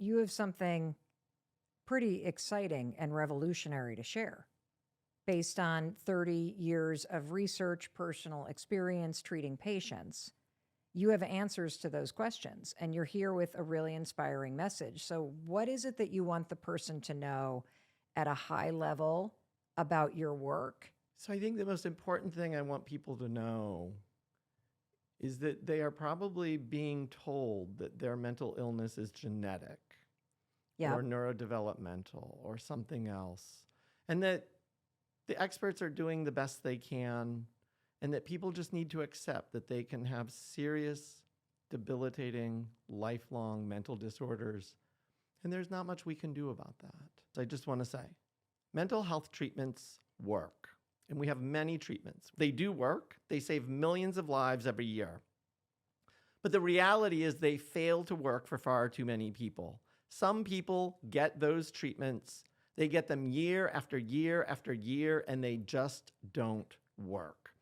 you have something pretty exciting and revolutionary to share based on 30 years of research, personal experience treating patients. You have answers to those questions, and you're here with a really inspiring message. So what is it that you want the person to know at a high level about your work? So I think the most important thing I want people to know is that they are probably being told that their mental illness is genetic or neurodevelopmental or something else, and that the experts are doing the best they can, and that people just need to accept that they can have serious, debilitating, lifelong mental disorders, and there's not much we can do about that. So I just want to say, mental health treatments work, and we have many treatments. They do work. They save millions of lives every year. But the reality is they fail to work for far too many people. Some people get those treatments. They get them year after year after year, and they just don't work.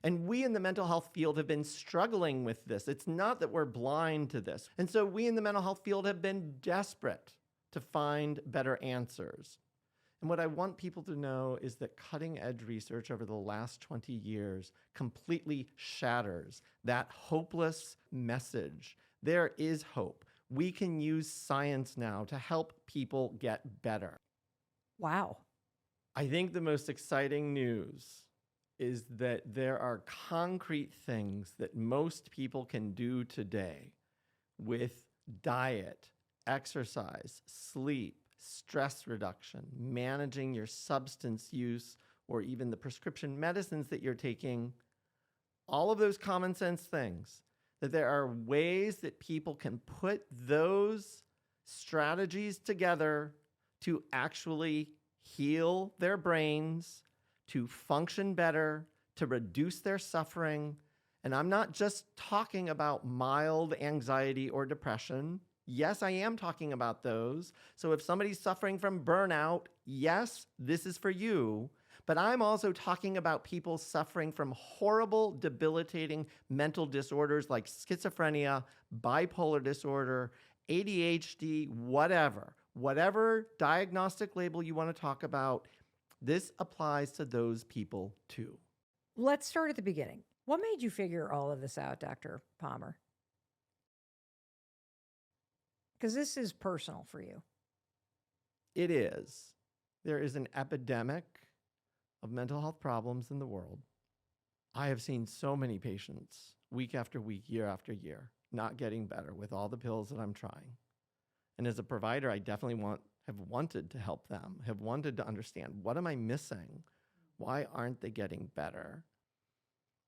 And we in the mental health field have been struggling with this. It's not that we're blind to this. And so we in the mental health field have been desperate to find better answers. And what I want people to know is that cutting edge research over the last 20 years completely shatters that hopeless message. There is hope. We can use science now to help people get better. Wow. I think the most exciting news is that there are concrete things that most people can do today with diet, exercise, sleep, stress reduction, managing your substance use, or even the prescription medicines that you're taking, all of those common sense things, that there are ways that people can put those strategies together to actually heal their brains, to function better, to reduce their suffering. And I'm not just talking about mild anxiety or depression. Yes, I am talking about those. So if somebody's suffering from burnout, yes, this is for you. But I'm also talking about people suffering from horrible, debilitating mental disorders like schizophrenia, bipolar disorder, ADHD, whatever diagnostic label you want to talk about. This applies to those people too. Let's start at the beginning. What made you figure all of this out, Dr. Palmer? Because this is personal for you. It is. There is an epidemic of mental health problems in the world. I have seen so many patients week after week, year after year, not getting better with all the pills that I'm trying. And as a provider, I definitely have wanted to help them, have wanted to understand, what am I missing? Why aren't they getting better?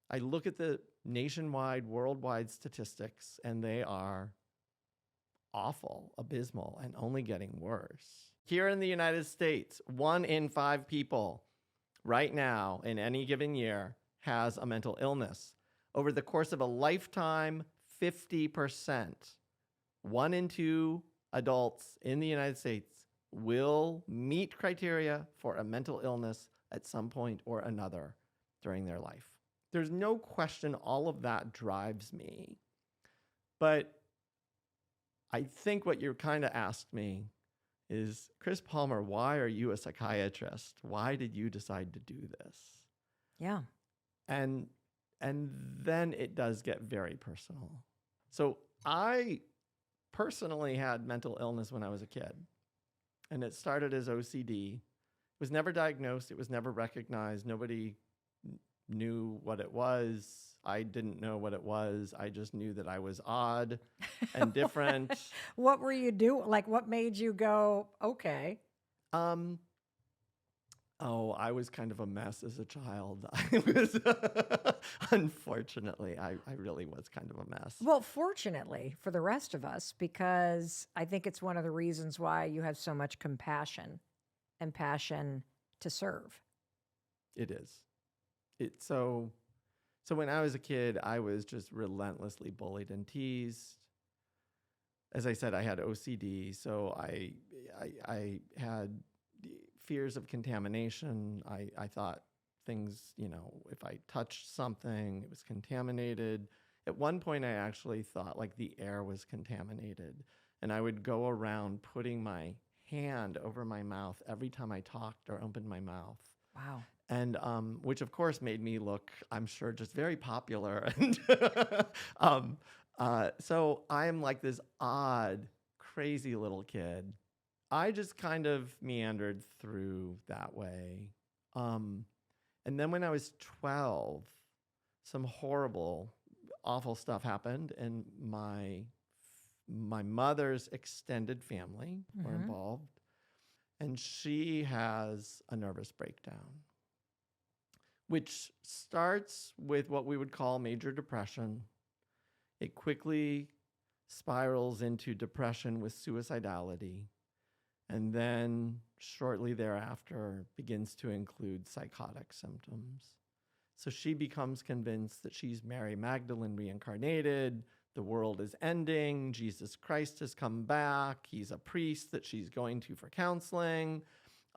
I look at the nationwide, worldwide statistics, and they are awful, abysmal, and only getting worse. Here in the United States, 1 in 5 people right now in any given year has a mental illness. Over the course of a lifetime, 50%, 1 in 2 adults in the United States will meet criteria for a mental illness at some point or another during their life. There's no question all of that drives me. But I think what you kind of asked me is, Chris Palmer, why are you a psychiatrist? Why did you decide to do this? Yeah. And then it does get very personal. So I personally had mental illness when I was a kid. And it started as OCD. It was never diagnosed. It was never recognized. Nobody knew what it was. I didn't know what it was. I just knew that I was odd and different. What were you doing? Like, what made you go, okay? I was kind of a mess as a child. Unfortunately, I really was kind of a mess. Well, fortunately for the rest of us, because I think it's one of the reasons why you have so much compassion and passion to serve. It is. So when I was a kid, I was just relentlessly bullied and teased. As I said, I had OCD, so I had fears of contamination. I thought things, if I touched something, it was contaminated. At one point, I actually thought like the air was contaminated. and I would go around putting my hand over my mouth every time I talked or opened my mouth. Wow. And which of course made me look, I'm sure, just very popular. And so I am like this odd, crazy little kid. I just kind of meandered through that way. And then when I was 12, some horrible, awful stuff happened, and my mother's extended family were involved, and she has a nervous breakdown, which starts with what we would call major depression. It quickly spirals into depression with suicidality, and then shortly thereafter begins to include psychotic symptoms. So she becomes convinced that she's Mary Magdalene reincarnated, the world is ending, Jesus Christ has come back, he's a priest that she's going to for counseling.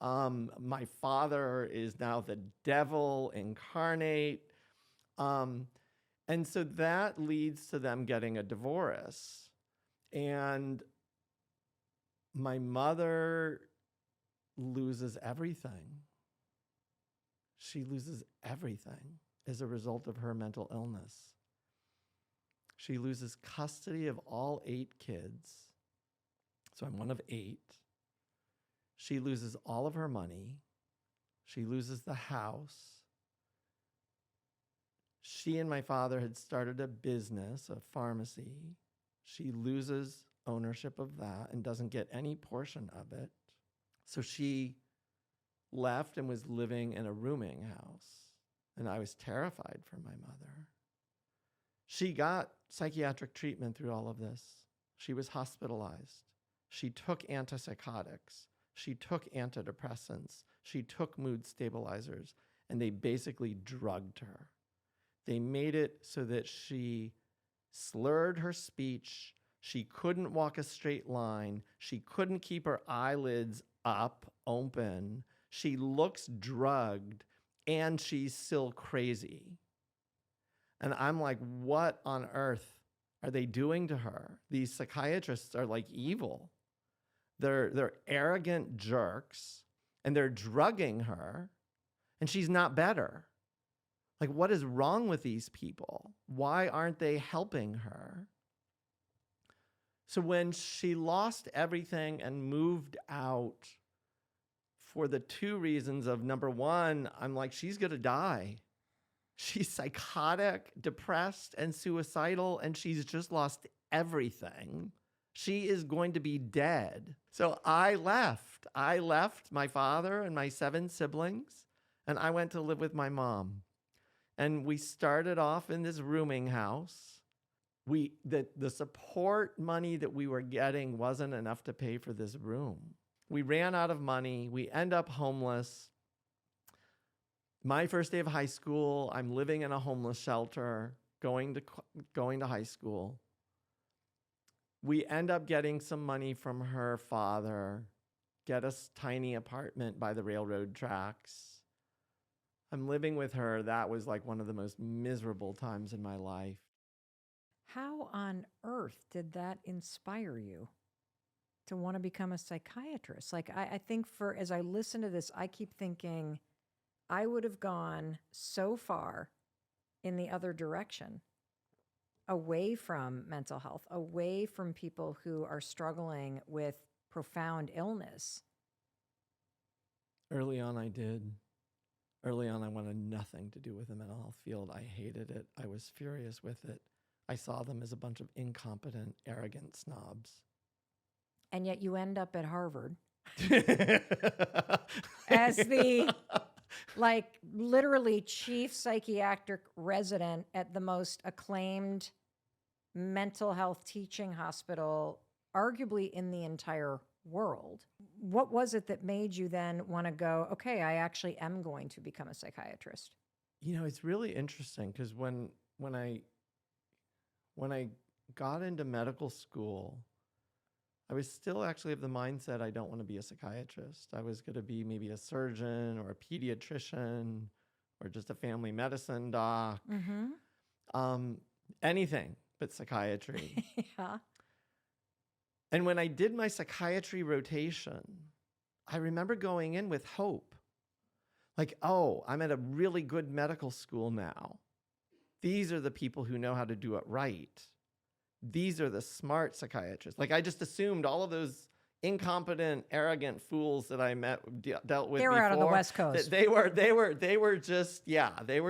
My father is now the devil incarnate. And so that leads to them getting a divorce. And my mother loses everything. She loses everything as a result of her mental illness. She loses custody of all 8 kids. So I'm one of 8. She loses all of her money. She loses the house. She and my father had started a business, a pharmacy. She loses ownership of that and doesn't get any portion of it. So she left and was living in a rooming house. And I was terrified for my mother. She got psychiatric treatment through all of this. She was hospitalized. She took antipsychotics. She took antidepressants. She took mood stabilizers. And they basically drugged her. They made it so that she slurred her speech. She couldn't walk a straight line. She couldn't keep her eyelids up, open. She looks drugged, and she's still crazy. And I'm like, what on earth are they doing to her? These psychiatrists are like evil. They're arrogant jerks, and they're drugging her, and she's not better. Like, what is wrong with these people? Why aren't they helping her? So when she lost everything and moved out for the 2 reasons of, number one, I'm like, she's going to die. She's psychotic, depressed, and suicidal, and she's just lost everything. She is going to be dead. So I left. I left my father and my 7 siblings, and I went to live with my mom. And we started off in this rooming house. The support money that we were getting wasn't enough to pay for this room. We ran out of money. We end up homeless. My first day of high school, I'm living in a homeless shelter, going to high school. We end up getting some money from her father, get a tiny apartment by the railroad tracks. I'm living with her. That was like one of the most miserable times in my life. How on earth did that inspire you to want to become a psychiatrist? Like, I think as I listen to this, I keep thinking I would have gone so far in the other direction, away from mental health, away from people who are struggling with profound illness. Early on, I did. Early on, I wanted nothing to do with the mental health field. I hated it. I was furious with it. I saw them as a bunch of incompetent, arrogant snobs. And yet you end up at Harvard as the, like, literally chief psychiatric resident at the most acclaimed mental health teaching hospital, arguably in the entire world. What was it that made you then want to go, okay, I actually am going to become a psychiatrist? You know, it's really interesting because when I got into medical school, I was still actually of the mindset I don't want to be a psychiatrist. I was going to be maybe a surgeon or a pediatrician or just a family medicine doc. Mm-hmm. Anything but psychiatry. Yeah. And when I did my psychiatry rotation, I remember going in with hope. Like, oh, I'm at a really good medical school now. These are the people who know how to do it right. These are the smart psychiatrists. Like, I just assumed all of those incompetent, arrogant fools that I dealt with They were before, out on the West Coast. They were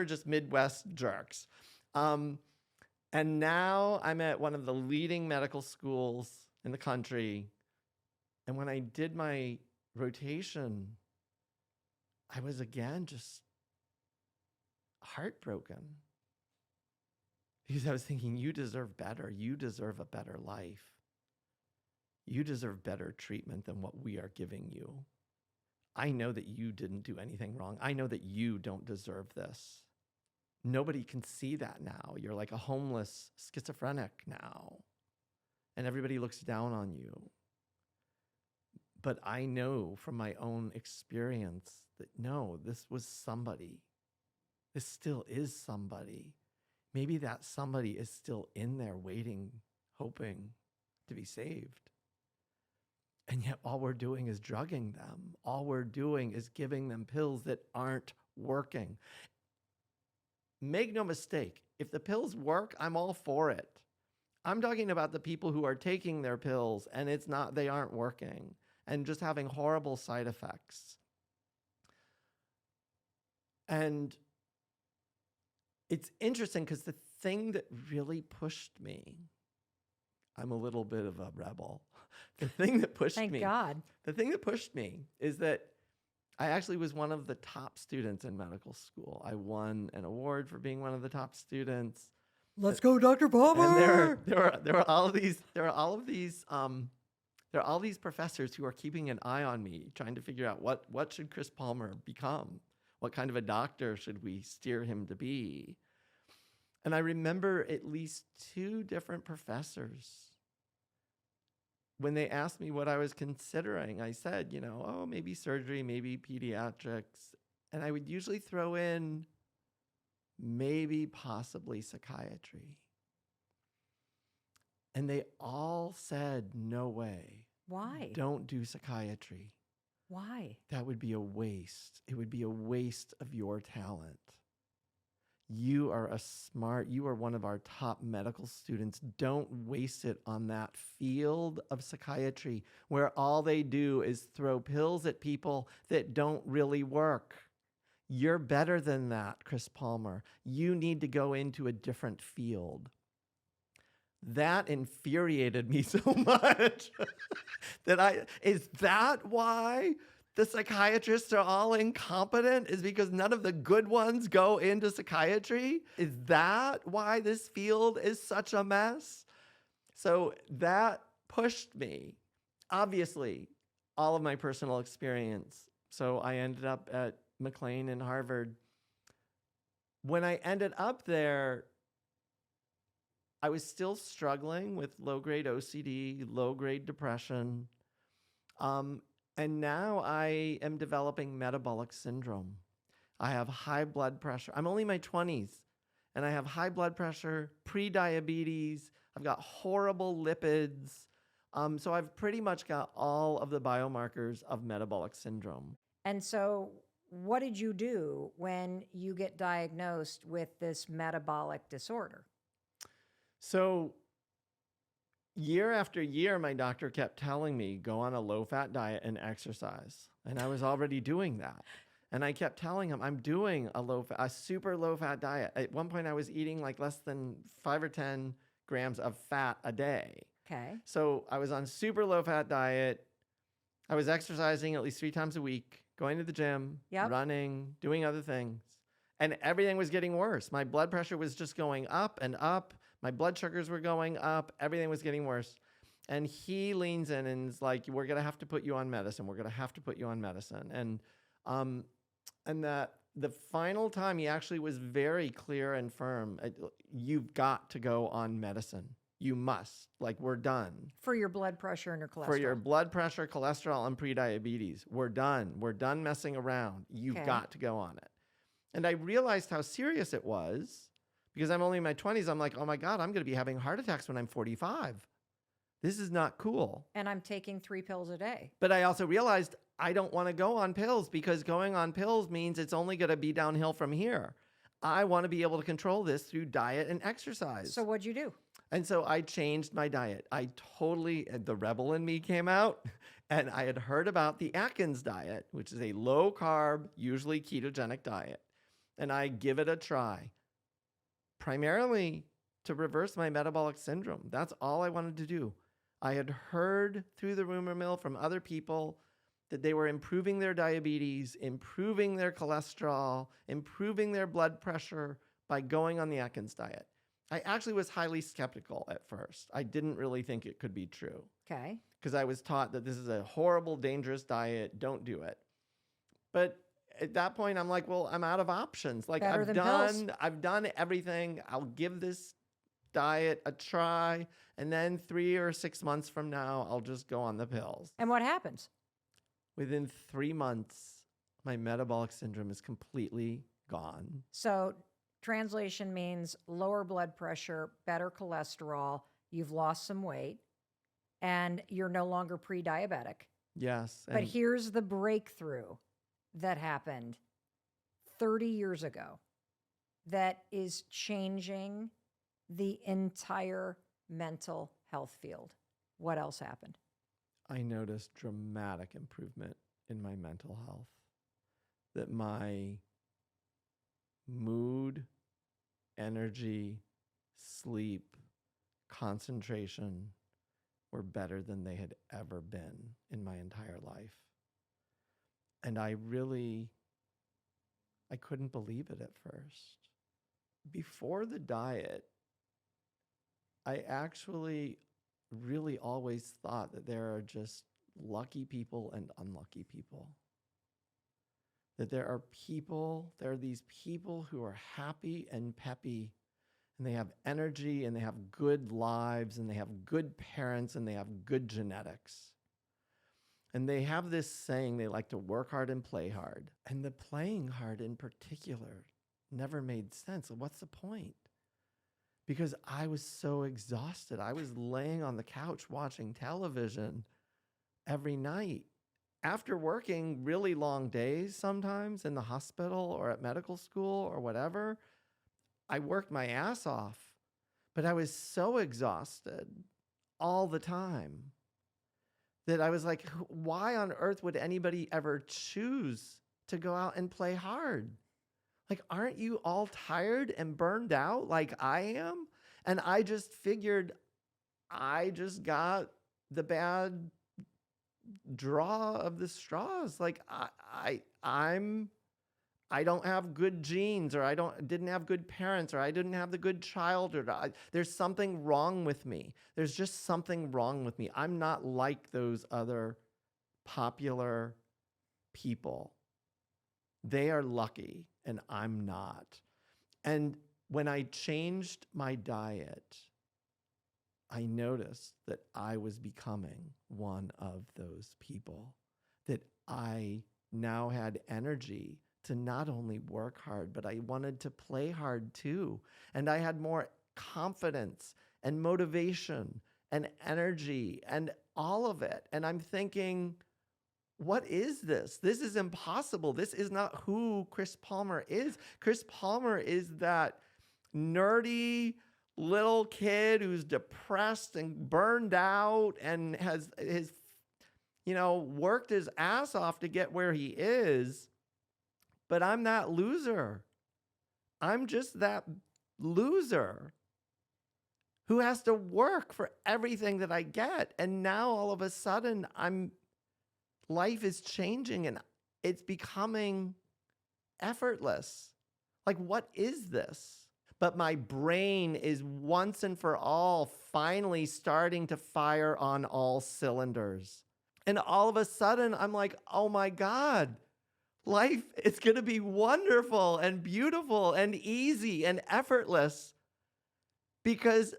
just Midwest jerks. And now I'm at one of the leading medical schools in the country. And when I did my rotation, I was again just heartbroken. Because I was thinking, you deserve better. You deserve a better life. You deserve better treatment than what we are giving you. I know that you didn't do anything wrong. I know that you don't deserve this. Nobody can see that now. You're like a homeless schizophrenic now. And everybody looks down on you. But I know from my own experience that no, this was somebody. This still is somebody. Maybe that somebody is still in there waiting, hoping to be saved. And yet all we're doing is drugging them. All we're doing is giving them pills that aren't working. Make no mistake, if the pills work, I'm all for it. I'm talking about the people who are taking their pills and they aren't working and just having horrible side effects. And it's interesting because the thing that really pushed me, I'm a little bit of a rebel. The thing that pushed me. Thank God. The thing that pushed me is that I actually was one of the top students in medical school. I won an award for being one of the top students. Let's go, Dr. Palmer. And there were all of these professors who are keeping an eye on me, trying to figure out what should Chris Palmer become? What kind of a doctor should we steer him to be? And I remember at least 2 different professors. When they asked me what I was considering, I said, maybe surgery, maybe pediatrics. And I would usually throw in maybe possibly psychiatry. And they all said, no way. Why? Don't do psychiatry. Why? That would be a waste. It would be a waste of your talent. You are one of our top medical students. Don't waste it on that field of psychiatry where all they do is throw pills at people that don't really work. You're better than that, Chris Palmer. You need to go into a different field. That infuriated me so much is that why the psychiatrists are all incompetent? Is because none of the good ones go into psychiatry? Is that why this field is such a mess? So that pushed me. Obviously, all of my personal experience. So I ended up at McLean and Harvard. When I ended up there, I was still struggling with low-grade OCD, low-grade depression. And now I am developing metabolic syndrome. I have high blood pressure. I'm only in my 20s, and I have high blood pressure, pre-diabetes. I've got horrible lipids. So I've pretty much got all of the biomarkers of metabolic syndrome. And so what did you do when you get diagnosed with this metabolic disorder? So year after year, my doctor kept telling me, go on a low-fat diet and exercise. And I was already doing that. And I kept telling him, I'm doing a super low-fat diet. At one point, I was eating like less than 5 or 10 grams of fat a day. Okay. So I was on super low-fat diet. I was exercising at least 3 times a week, going to the gym, running, doing other things. And everything was getting worse. My blood pressure was just going up and up. My blood sugars were going up. Everything was getting worse. And he leans in and is like, we're going to have to put you on medicine. We're going to have to put you on medicine. And that the final time he actually was very clear and firm. You've got to go on medicine. You must. Like, we're done. For your blood pressure and your cholesterol. For your blood pressure, cholesterol, and prediabetes. We're done. We're done messing around. You've got to go on it. And I realized how serious it was because I'm only in my 20s. I'm like, oh my God, I'm going to be having heart attacks when I'm 45. This is not cool. And I'm taking 3 pills a day. But I also realized I don't want to go on pills because going on pills means it's only going to be downhill from here. I want to be able to control this through diet and exercise. So what'd you do? And so I changed my diet. The rebel in me came out, and I had heard about the Atkins diet, which is a low carb, usually ketogenic diet. And I give it a try, primarily to reverse my metabolic syndrome. That's all I wanted to do. I had heard through the rumor mill from other people that they were improving their diabetes, improving their cholesterol, improving their blood pressure by going on the Atkins diet. I actually was highly skeptical at first. I didn't really think it could be true. Okay. Because I was taught that this is a horrible, dangerous diet. Don't do it. But at that point, I'm like, well, I'm out of options. Like Better than pills. I've done everything. I'll give this diet a try. And then 3 or 6 months from now, I'll just go on the pills. And what happens? Within 3 months, my metabolic syndrome is completely gone. So translation means lower blood pressure, better cholesterol, you've lost some weight, and you're no longer pre-diabetic. Yes. But here's the breakthrough that happened 30 years ago that is changing the entire mental health field. What else happened? I noticed dramatic improvement in my mental health, that my mood, energy, sleep, concentration were better than they had ever been in my entire life. And I couldn't believe it at first. Before the diet, I actually really always thought that there are just lucky people and unlucky people. That there are these people who are happy and peppy, and they have energy, and they have good lives, and they have good parents, and they have good genetics. And they have this saying, they like to work hard and play hard. And the playing hard in particular never made sense. What's the point? Because I was so exhausted. I was laying on the couch watching television every night. After working really long days sometimes in the hospital or at medical school or whatever, I worked my ass off. But I was so exhausted all the time that I was like, why on earth would anybody ever choose to go out and play hard? Like, aren't you all tired and burned out like I am? And I just figured I just got the bad draw of the straws. Like I don't have good genes, or didn't have good parents, or I didn't have the good childhood. There's something wrong with me. There's just something wrong with me. I'm not like those other popular people. They are lucky and I'm not. And when I changed my diet, I noticed that I was becoming one of those people, that I now had energy to not only work hard, but I wanted to play hard too. And I had more confidence and motivation and energy and all of it. And I'm thinking, what is this? This is impossible. This is not who Chris Palmer is. Chris Palmer is that nerdy little kid who's depressed and burned out and has worked his ass off to get where he is. But I'm that loser. I'm just that loser who has to work for everything that I get. And now all of a sudden life is changing and it's becoming effortless. Like, what is this? But my brain is once and for all finally starting to fire on all cylinders. And all of a sudden I'm like, oh my God, life is going to be wonderful and beautiful and easy and effortless, because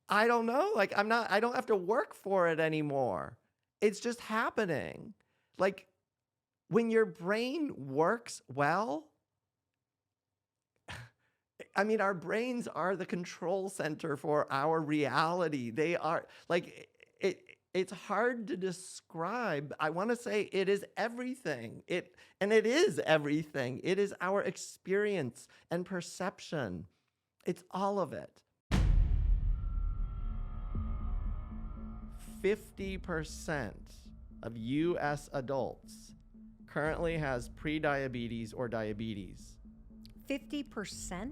I don't know, like I don't have to work for it anymore. It's just happening. Like, when your brain works well, I mean, our brains are the control center for our reality. They are like, it's hard to describe. I want to say it is everything. And it is everything. It is our experience and perception. It's all of it. 50% of US adults currently has prediabetes or diabetes. 50%?